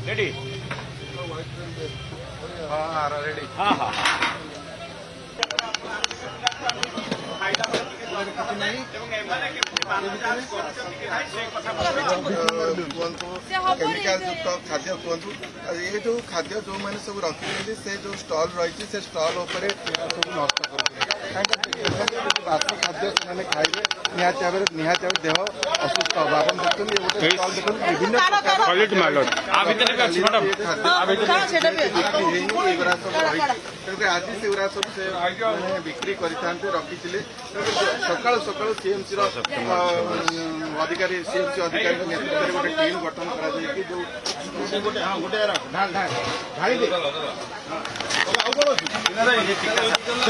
ready हाँ ready हाँ हाँ केमिकाल युक्त खाद्य कहतु ये जो खाद्य जो मैंने सब रखी से जो स्टल रही से स्टल सब नष्ट कर बासी खाद्य से खाइबे निहाती भाव निहाती देह असुस्थ हम आप देखते गोटे स्टल देखते विभिन्न आज से सब से बिक्री करते रखी सका सका सीएमसी अधिकारी सीएमसी अधिकारी नेतृत्व में गोटे टीम गठन कर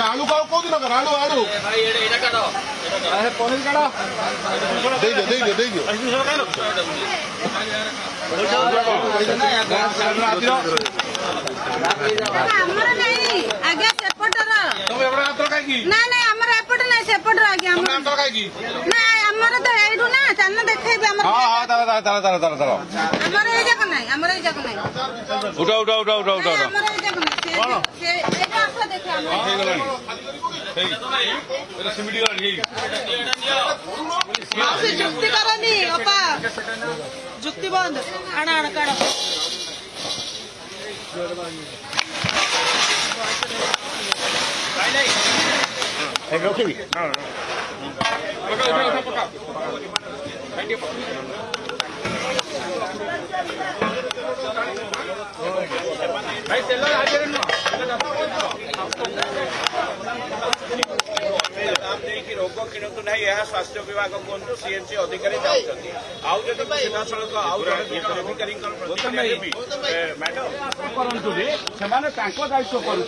आलू का कौ दिन आलू आलू पनीर काढ़ उठा उठा उठा उठा उठा जुक्ति करनी अपा जुक्ति बंद आना आना काढ़ रखी भाई तेल रोग किणतु ना यह स्वास्थ्य विभाग कहतु सीएमसी अधिकारी जाऊँगी आउ जब सीधा सड़क आउ अधिकारी मैडम करतु से दायित्व कर